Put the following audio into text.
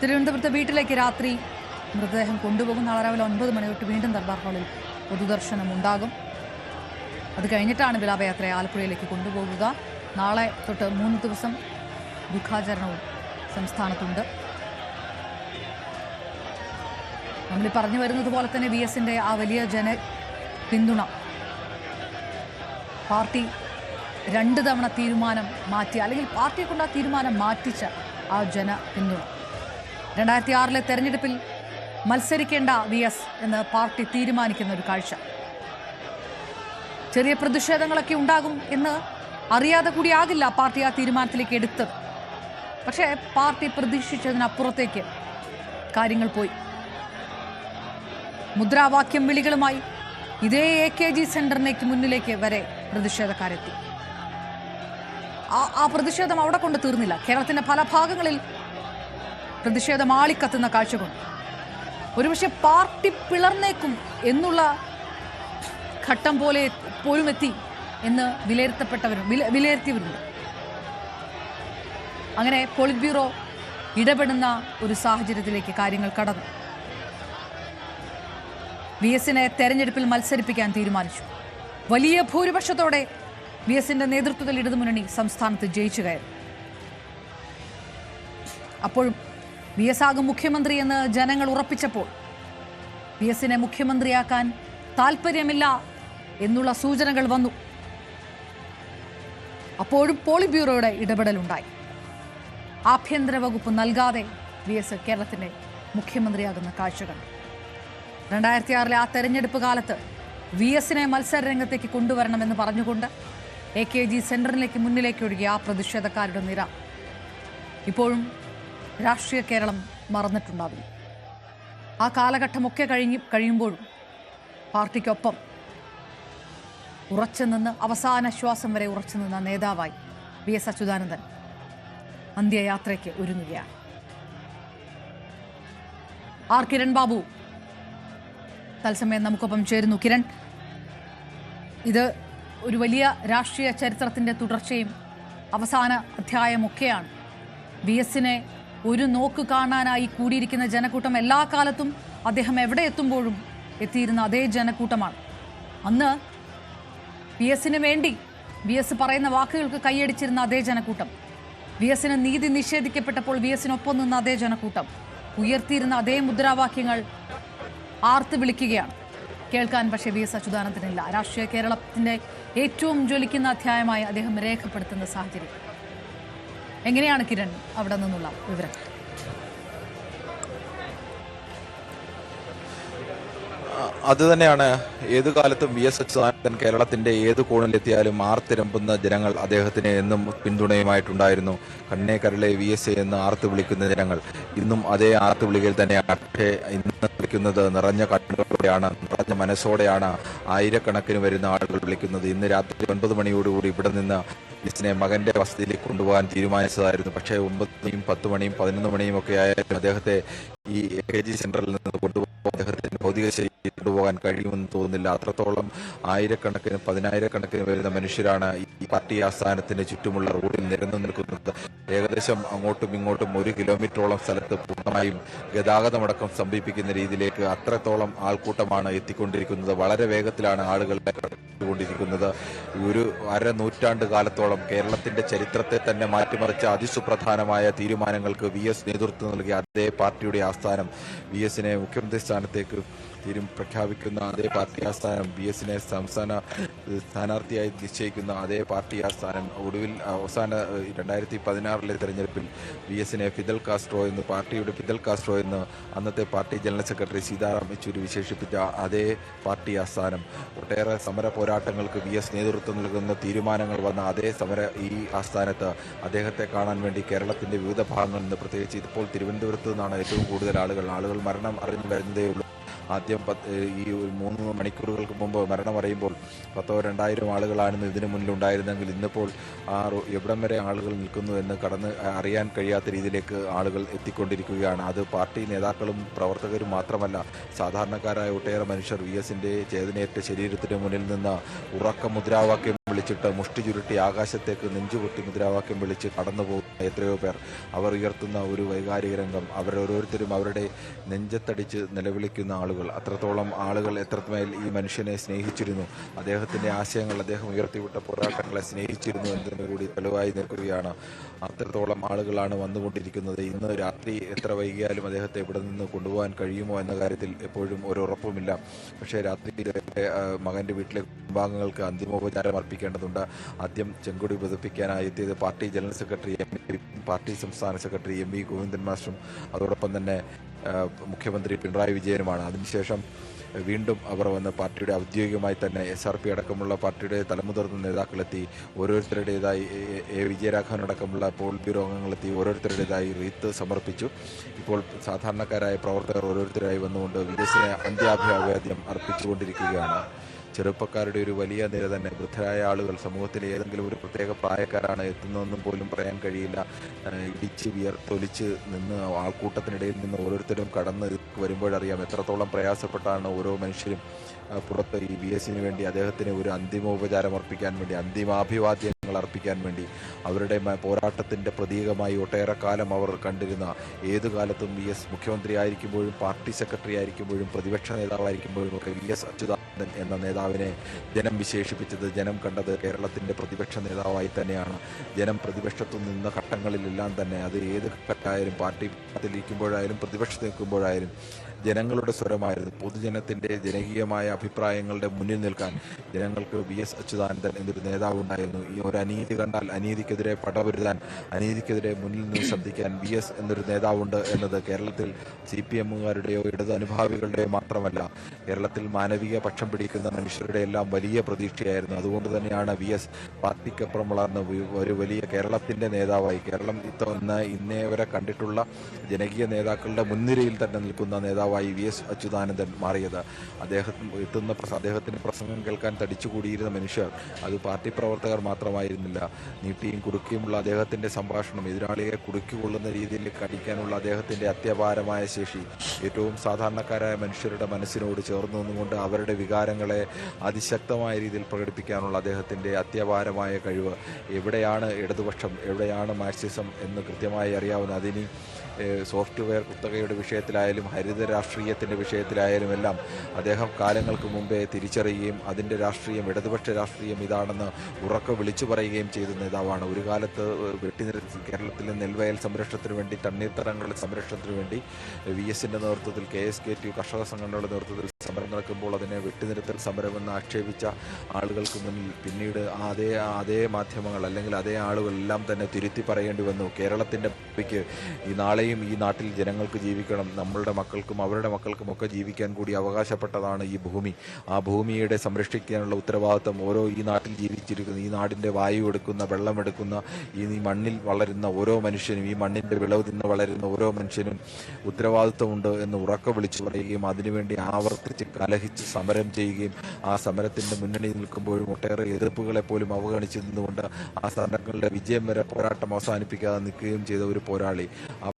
തിരുവനന്തപുരത്തെ വീട്ടിലേക്ക് രാത്രി മൃതദേഹം കൊണ്ടുപോകും. നാളെ രാവിലെ 9 മണി തൊട്ട് വീണ്ടും ദർബാർ ഹാളിൽ പൊതുദർശനം ഉണ്ടാകും. അത് കഴിഞ്ഞിട്ടാണ് വിലാപയാത്രയെ ആലപ്പുഴയിലേക്ക് കൊണ്ടുപോകുക. നാളെ തൊട്ട് 3 ദിവസം ദുഃഖാചരണവും സംസ്ഥാനത്തുണ്ട്. നമ്മൾ പറഞ്ഞു വരുന്നത് പോലെ തന്നെ VSന്റെ ആ വലിയ പിന്തുണ പാർട്ടി 2 തവണ തീരുമാനം മാറ്റി, അല്ലെങ്കിൽ പാർട്ടിയെ കൊണ്ട് ആ തീരുമാനം മാറ്റിച്ച ആ പിന്തുണ 2006 തെരഞ്ഞെടുപ്പിൽ മത്സരിക്കേണ്ട VS എന്ന് പാർട്ടി തീരുമാനിക്കുന്ന ഒരു കാഴ്ച. ചെറിയ പ്രതിഷേധങ്ങളൊക്കെ ഉണ്ടാകും എന്ന് അറിയാതെ കൂടിയാകില്ല പാർട്ടി ആ തീരുമാനത്തിലേക്ക് എടുത്തത്. പക്ഷേ പാർട്ടി പ്രതീക്ഷിച്ചതിനപ്പുറത്തേക്ക് കാര്യങ്ങൾ പോയി. മുദ്രാവാക്യം വിളികളുമായി ഇതേ AKG സെന്ററിലേക്ക് മുന്നിലേക്ക് വരെ പ്രതിഷേധക്കാരെത്തി. ആ പ്രതിഷേധം അവിടെ കൊണ്ട് തീർന്നില്ല. കേരളത്തിന്റെ പല ഭാഗങ്ങളിൽ പ്രതിഷേധം ആളിക്കത്തുന്ന കാഴ്ചകൊണ്ട് ഒരുപക്ഷെ പാർട്ടി പിളർന്നേക്കും എന്നുള്ള ഘട്ടം പോലും എത്തി എന്ന് വിലയിരുത്തിയവരുണ്ട്. അങ്ങനെ പോളിറ്റ് ബ്യൂറോ ഇടപെടുന്ന ഒരു സാഹചര്യത്തിലേക്ക് കാര്യങ്ങൾ കടന്നു. VSനെ തെരഞ്ഞെടുപ്പിൽ മത്സരിപ്പിക്കാൻ തീരുമാനിച്ചു. വലിയ ഭൂരിപക്ഷത്തോടെ VSന്റെ നേതൃത്വത്തിൽ ഇടതുമുന്നണി സംസ്ഥാനത്ത് ജയിച്ചു കയറി. അപ്പോഴും VS ആകും മുഖ്യമന്ത്രി എന്ന് ജനങ്ങൾ ഉറപ്പിച്ചപ്പോൾ VSനെ മുഖ്യമന്ത്രിയാക്കാൻ താല്പര്യമില്ല എന്നുള്ള സൂചനകൾ വന്നു. അപ്പോഴും പോളിറ്റ് ബ്യൂറോയുടെ ഇടപെടലുണ്ടായി. ആഭ്യന്തര വകുപ്പ് നൽകാതെ VS കേരളത്തിന്റെ മുഖ്യമന്ത്രിയാകുന്ന കാഴ്ച കണ്ടു. 2006 ആ തെരഞ്ഞെടുപ്പ് കാലത്ത് VSനെ മത്സര രംഗത്തേക്ക് കൊണ്ടുവരണമെന്ന് പറഞ്ഞുകൊണ്ട് AKG സെന്ററിലേക്ക് മുന്നിലേക്ക് ഒഴുകിയ ആ പ്രതിഷേധക്കാരുടെ നിര ഇപ്പോഴും രാഷ്ട്രീയ കേരളം മറന്നിട്ടുണ്ടാവില്ല. ആ കാലഘട്ടമൊക്കെ കഴിയുമ്പോഴും പാർട്ടിക്കൊപ്പം ഉറച്ചുനിന്ന് അവസാന ശ്വാസം വരെ ഉറച്ചുനിന്ന നേതാവായി VS അച്യുതാനന്ദൻ അന്ത്യയാത്രയ്ക്ക് ഒരുങ്ങുകയാണ്. കിരൺ ബാബു തത്സമയം നമുക്കൊപ്പം ചേരുന്നു. കിരൺ, ഇത് ഒരു വലിയ രാഷ്ട്രീയ ചരിത്രത്തിന്റെ തുടർച്ചയും അവസാന അധ്യായമൊക്കെയാണ്. VSനെ ഒരു നോക്ക് കാണാനായി കൂടിയിരിക്കുന്ന ജനക്കൂട്ടം എല്ലാ കാലത്തും അദ്ദേഹം എവിടെ എത്തുമ്പോഴും എത്തിയിരുന്ന അതേ ജനക്കൂട്ടമാണ്. അന്ന് VSന് വേണ്ടി VS പറയുന്ന വാക്കുകൾക്ക് കൈയടിച്ചിരുന്ന അതേ ജനക്കൂട്ടം, VSന് നീതി നിഷേധിക്കപ്പെട്ടപ്പോൾ VSനൊപ്പം നിന്ന അതേ ജനക്കൂട്ടം, ഉയർത്തിയിരുന്ന അതേ മുദ്രാവാക്യങ്ങൾ ആർത്ത് വിളിക്കുകയാണ്. കേൾക്കാൻ പക്ഷേ VS അച്യുതാനന്ദനില്ല. രാഷ്ട്രീയ കേരളത്തിന്റെ ഏറ്റവും ജ്വലിക്കുന്ന അധ്യായമായി അദ്ദേഹം രേഖപ്പെടുത്തുന്ന സാഹചര്യം എങ്ങനെയാണ് കിരൺ അവിടെ നിന്നുള്ള വിവരം? അതുതന്നെയാണ് ഏതു കാലത്തും VS അച്യുതാനന്ദൻ കേരളത്തിന്റെ ഏത് കോണിലെത്തിയാലും ആർത്തിരമ്പുന്ന ജനങ്ങൾ അദ്ദേഹത്തിന് എന്നും പിന്തുണയുമായിട്ടുണ്ടായിരുന്നു. കണ്ണേ കരളെ VS എന്ന് ആർത്ത് വിളിക്കുന്ന ജനങ്ങൾ ഇന്നും അതേ ആർത്ത് വിളികൾ തന്നെയാണ്. പക്ഷേ ഇന്ന് വിളിക്കുന്നത് നിറഞ്ഞ കണ്ണുകളോടെയാണ്, നിറഞ്ഞ മനസ്സോടെയാണ് ആയിരക്കണക്കിന് വരുന്ന ആളുകൾ വിളിക്കുന്നത്. ഇന്ന് രാത്രി 9 മണിയോടുകൂടി ഇവിടെ നിന്ന് VSനെ മകന്റെ വസതിയിലേക്ക് കൊണ്ടുപോകാൻ തീരുമാനിച്ചതായിരുന്നു. പക്ഷേ 9 മണിയും 10 മണിയും 11 മണിയും ഒക്കെ ആയാലും അദ്ദേഹത്തെ ഈ AKG സെന്ററിൽ നിന്ന് കൊണ്ടുപോകാൻ അദ്ദേഹത്തിന്റെ ഭൗതിക ശരീരം കൊണ്ടുപോകാൻ കഴിയുമെന്ന് തോന്നുന്നില്ല. അത്രത്തോളം ആയിരക്കണക്കിന് 10,000-കണക്കിന് വരുന്ന മനുഷ്യരാണ് ഈ പാർട്ടി ആസ്ഥാനത്തിന് ചുറ്റുമുള്ള റോഡിൽ നിരന്നു നിൽക്കുന്നത്. ഏകദേശം അങ്ങോട്ടും ഇങ്ങോട്ടും 1 കിലോമീറ്ററോളം സ്ഥലത്ത് പൂർണ്ണമായും ഗതാഗതമടക്കം സ്തംഭിപ്പിക്കുന്ന രീതിയിലേക്ക് അത്രത്തോളം ആൾക്കൂട്ടമാണ് എത്തിക്കൊണ്ടിരിക്കുന്നത്. വളരെ വേഗത്തിലാണ് ആളുകൾ കൊണ്ടിരിക്കുന്നത്. ഒരു അരനൂറ്റാണ്ട് കാലത്തോളം കേരളത്തിന്റെ ചരിത്രത്തെ തന്നെ മാറ്റിമറിച്ച അതിസുപ്രധാനമായ തീരുമാനങ്ങൾക്ക് VS നേതൃത്വം നൽകിയ അതേ പാർട്ടിയുടെ ആസ്ഥാനം, VSനെ മുഖ്യമന്ത്രി സ്ഥാനത്തേക്ക് പ്രഖ്യാപിക്കുന്ന അതേ പാർട്ടി ആസ്ഥാനം, VSനെ സംസ്ഥാന സ്ഥാനാർത്ഥിയായി നിശ്ചയിക്കുന്ന അതേ പാർട്ടി ആസ്ഥാനം, ഒടുവിൽ അവസാന 2016 തെരഞ്ഞെടുപ്പിൽ VSനെ പാർട്ടിയുടെ ഫിദൽ കാസ്ട്രോ എന്ന് അന്നത്തെ party general secretary Sitaram Yechury വിശേഷിപ്പിച്ച അതേ പാർട്ടി ആസ്ഥാനം, ഒട്ടേറെ സമര പോരാട്ടങ്ങൾക്ക് VS നേതൃത്വം നൽകുന്ന തീരുമാനങ്ങൾ വന്ന അതേ ഈ ആസ്ഥാനത്ത് അദ്ദേഹത്തെ കാണാൻ വേണ്ടി കേരളത്തിന്റെ വിവിധ ഭാഗങ്ങളിൽ നിന്ന്, പ്രത്യേകിച്ച് ഇപ്പോൾ തിരുവനന്തപുരത്ത് നിന്നാണ് ഏറ്റവും കൂടുതൽ ആളുകൾ മരണം അറിഞ്ഞു വരുന്നതേ ഉള്ളൂ. ആദ്യം ഈ 3 മണിക്കൂറുകൾക്ക് മുമ്പ് മരണം അറിയുമ്പോൾ 100-200 ആളുകളാണ് ഇതിനു മുന്നിലുണ്ടായിരുന്നെങ്കിൽ ഇന്നിപ്പോൾ എവിടം വരെ ആളുകൾ നിൽക്കുന്നു എന്ന് അറിയാൻ കഴിയാത്ത രീതിയിലേക്ക് ആളുകൾ എത്തിക്കൊണ്ടിരിക്കുകയാണ്. അത് പാർട്ടി നേതാക്കളും പ്രവർത്തകരും മാത്രമല്ല, സാധാരണക്കാരായ ഒട്ടേറെ മനുഷ്യർ VSന്റെ ചേതനയേറ്റ ശരീരത്തിന് മുന്നിൽ നിന്ന് ഉറക്ക മുദ്രാവാക്യം വിളിച്ചിട്ട് മുഷ്ടി ചുരുട്ടി ആകാശത്തേക്ക് നെഞ്ചുപൊട്ടി മുദ്രാവാക്യം വിളിച്ച് കടന്നു പോകുന്ന എത്രയോ പേർ. അവർ ഉയർത്തുന്ന ഒരു വൈകാരിക രംഗം, അവരോരോരുത്തരും അവരുടെ നെഞ്ചത്തടിച്ച് നിലവിളിക്കുന്ന ആളുകൾ, അത്രത്തോളം ആളുകൾ എത്രമേൽ ഈ മനുഷ്യനെ സ്നേഹിച്ചിരുന്നു, അദ്ദേഹത്തിൻ്റെ ആശയങ്ങൾ, അദ്ദേഹം ഉയർത്തിവിട്ട പോരാട്ടങ്ങളെ സ്നേഹിച്ചിരുന്നു എന്നതിന് കൂടി തെളിവായി നിൽക്കുകയാണ്. അത്രത്തോളം ആളുകളാണ് വന്നുകൊണ്ടിരിക്കുന്നത്. ഇന്ന് രാത്രി എത്ര വൈകിയാലും അദ്ദേഹത്തെ ഇവിടെ നിന്ന് കൊണ്ടുപോകാൻ കഴിയുമോ എന്ന കാര്യത്തിൽ എപ്പോഴും ഒരു ഉറപ്പുമില്ല. പക്ഷേ രാത്രി മകൻ്റെ വീട്ടിലെ കുടുംബാംഗങ്ങൾക്ക് അന്തിമോപചാരം അർപ്പിക്കേണ്ടതുണ്ട്. ആദ്യം ചെങ്കൊടി പതിപ്പിക്കാനായി എത്തിയത് പാർട്ടി ജനറൽ സെക്രട്ടറി പാർട്ടി സംസ്ഥാന സെക്രട്ടറി എം വി ഗോവിന്ദൻ മാസ്റ്ററും അതോടൊപ്പം തന്നെ മുഖ്യമന്ത്രി പിണറായി വിജയനുമാണ്. അതിനുശേഷം വീണ്ടും അവർ വന്ന് പാർട്ടിയുടെ ഔദ്യോഗികമായി തന്നെ SRP അടക്കമുള്ള പാർട്ടിയുടെ തലമുതിർന്ന നേതാക്കളെത്തി, ഓരോരുത്തരുടേതായി വിജയരാഘവൻ അടക്കമുള്ള പോളിറ്റ് ബ്യൂറോ അംഗങ്ങളെത്തി ഓരോരുത്തരുടേതായി റീത്ത് സമർപ്പിച്ചു. ഇപ്പോൾ സാധാരണക്കാരായ പ്രവർത്തകർ ഓരോരുത്തരായി വന്നുകൊണ്ട് വിജയസിനെ അന്ത്യാഭിവാദ്യം അർപ്പിച്ചുകൊണ്ടിരിക്കുകയാണ്. ചെറുപ്പക്കാരുടെ ഒരു വലിയ നിര തന്നെ, വൃദ്ധരായ ആളുകൾ, സമൂഹത്തിലെ ഏതെങ്കിലും ഒരു പ്രത്യേക പ്രായക്കാരാണ് എത്തുന്നതെന്നും പോലും പറയാൻ കഴിയില്ല. ഇടിച്ച് വിയർത്തൊലിച്ച് നിന്ന് ആൾക്കൂട്ടത്തിനിടയിൽ നിന്ന് ഓരോരുത്തരും കടന്ന് വരുമ്പോഴറിയാം എത്രത്തോളം പ്രയാസപ്പെട്ടാണ് ഓരോ മനുഷ്യരും പുറത്ത് ഈ VSന് വേണ്ടി അദ്ദേഹത്തിന് ഒരു അന്തിമോപചാരം അർപ്പിക്കാൻ വേണ്ടി, അന്തിമാഭിവാദ്യങ്ങൾ അർപ്പിക്കാൻ വേണ്ടി, അവരുടെ പോരാട്ടത്തിൻ്റെ പ്രതീകമായി ഒട്ടേറെ കാലം അവർ കണ്ടിരുന്ന, ഏതു കാലത്തും VS മുഖ്യമന്ത്രി ആയിരിക്കുമ്പോഴും പാർട്ടി സെക്രട്ടറി ആയിരിക്കുമ്പോഴും പ്രതിപക്ഷ നേതാവായിരിക്കുമ്പോഴും ഒക്കെ VS അച്യുതാനന്ദൻ എന്ന നേതാവിനെ ജനം വിശേഷിപ്പിച്ചത്, ജനം കണ്ടത് കേരളത്തിൻ്റെ പ്രതിപക്ഷ നേതാവായി തന്നെയാണ്. ജനം പ്രതിപക്ഷത്തു നിന്ന ഘട്ടങ്ങളിലെല്ലാം തന്നെ, അത് ഏത് ഘട്ടമായാലും, പാർട്ടിയിലിരിക്കുമ്പോഴായാലും പ്രതിപക്ഷത്ത് നിൽക്കുമ്പോഴായാലും ജനങ്ങളുടെ സ്വരമായിരുന്നു. പൊതുജനത്തിൻ്റെ ജനകീയമായ അഭിപ്രായങ്ങളുടെ മുന്നിൽ നിൽക്കാൻ ജനങ്ങൾക്ക് VS അച്യുതാനന്ദൻ എന്നൊരു നേതാവുണ്ടായിരുന്നു. ഈ ഒരു അനീതി കണ്ടാൽ അനീതിക്കെതിരെ പടപൊരുതാൻ, അനീതിക്കെതിരെ മുന്നിൽ നിന്ന് ശബ്ദിക്കാൻ VS എന്നൊരു നേതാവുണ്ട് എന്നത് കേരളത്തിൽ CPMകാരുടെയോ ഇടത് അനുഭാവികളുടെയോ മാത്രമല്ല, കേരളത്തിൽ മാനവിക പക്ഷം പിടിക്കുന്ന മനുഷ്യരുടെ എല്ലാം വലിയ പ്രതീക്ഷയായിരുന്നു. അതുകൊണ്ട് തന്നെയാണ് VS പാർട്ടിക്കപ്പുറം വളർന്ന് ഒരു വലിയ കേരളത്തിൻ്റെ നേതാവായി, കേരളം ഇന്നേ വരെ കണ്ടിട്ടുള്ള ജനകീയ നേതാക്കളുടെ മുൻനിരയിൽ തന്നെ നിൽക്കുന്ന നേതാവായി VS അച്യുതാനന്ദൻ മാറിയത്. അദ്ദേഹത്തിന് പ്രസംഗം കേൾക്കാൻ തടിച്ചുകൂടിയിരുന്ന മനുഷ്യർ അത് പാർട്ടി പ്രവർത്തകർ മാത്രമായിരുന്നില്ല. നീട്ടിയും കുടുക്കിയുമുള്ള അദ്ദേഹത്തിൻ്റെ സംഭാഷണം, എതിരാളിയെ കുടുക്കിക്കൊള്ളുന്ന രീതിയിലേക്ക് അടിക്കാനുള്ള അദ്ദേഹത്തിൻ്റെ അത്യപാരമായ ശേഷി, ഏറ്റവും സാധാരണക്കാരായ മനുഷ്യരുടെ മനസ്സിനോട് ചേർന്ന് നിന്നുകൊണ്ട് അവരുടെ വികാരങ്ങളെ അതിശക്തമായ രീതിയിൽ പ്രകടിപ്പിക്കാനുള്ള അദ്ദേഹത്തിൻ്റെ അത്യപാരമായ കഴിവ്, എവിടെയാണ് ഇടതുപക്ഷം, എവിടെയാണ് മാർക്സിസം എന്ന് കൃത്യമായി അറിയാവുന്ന, അതിനി സോഫ്റ്റ്വെയർ കുത്തകയുടെ വിഷയത്തിലായാലും ഹരിത രാഷ്ട്രീയത്തിൻ്റെ വിഷയത്തിലായാലും എല്ലാം അദ്ദേഹം കാലങ്ങൾക്ക് മുമ്പേ തിരിച്ചറിയുകയും അതിൻ്റെ രാഷ്ട്രീയം, ഇടതുപക്ഷ രാഷ്ട്രീയം ഇതാണെന്ന് ഉറക്കെ വിളിച്ചു പറയുകയും ചെയ്ത നേതാവാണ്. ഒരു കാലത്ത് കേരളത്തിലെ നെൽവയൽ സംരക്ഷണത്തിന് വേണ്ടി, തണ്ണീർത്തടങ്ങളുടെ സംരക്ഷണത്തിന് വേണ്ടി VSൻ്റെ നേതൃത്വത്തിൽ KSKTU കർഷക സംഘടനയുടെ നേതൃത്വത്തിൽ സമരം നടക്കുമ്പോൾ അതിനെ വെട്ടിനിർത്തൽ സമരമെന്ന് ആക്ഷേപിച്ച ആളുകൾക്ക് മുന്നിൽ പിന്നീട് അതേ മാധ്യമങ്ങൾ അല്ലെങ്കിൽ അതേ ആളുകളെല്ലാം തന്നെ തിരുത്തി പറയേണ്ടി വന്നു. കേരളത്തിൻ്റെ ഭാവിക്ക്, ഈ നാളെയും ഈ നാട്ടിൽ ജനങ്ങൾക്ക് ജീവിക്കണം, നമ്മളുടെ മക്കൾക്കും അവരുടെ മക്കൾക്കും ഒക്കെ ജീവിക്കാൻ കൂടി അവകാശപ്പെട്ടതാണ് ഈ ഭൂമി. ആ ഭൂമിയുടെ സംരക്ഷിക്കാനുള്ള ഉത്തരവാദിത്വം ഓരോ ഈ നാട്ടിൽ ജീവിച്ചിരിക്കുന്ന, ഈ നാടിൻ്റെ വായു എടുക്കുന്ന, വെള്ളമെടുക്കുന്ന, ഈ മണ്ണിൽ വളരുന്ന ഓരോ മനുഷ്യനും, ഈ മണ്ണിൻ്റെ വിളവ് തിന്ന് വളരുന്ന ഓരോ മനുഷ്യനും ഉത്തരവാദിത്വമുണ്ട് എന്ന് ഉറക്കെ വിളിച്ചു പറയുകയും അതിനുവേണ്ടി ആവർത്തിച്ച് കലഹിച്ച് സമരം ചെയ്യുകയും ആ സമരത്തിൻ്റെ മുന്നണിയിൽ നിൽക്കുമ്പോഴും ഒട്ടേറെ എതിർപ്പുകളെ പോലും അവഗണിച്ച് നിന്നുകൊണ്ട് ആ സമരങ്ങളുടെ വിജയം വരെ പോരാട്ടം അവസാനിപ്പിക്കാതെ നിൽക്കുകയും ചെയ്ത ഒരു പോരാളി.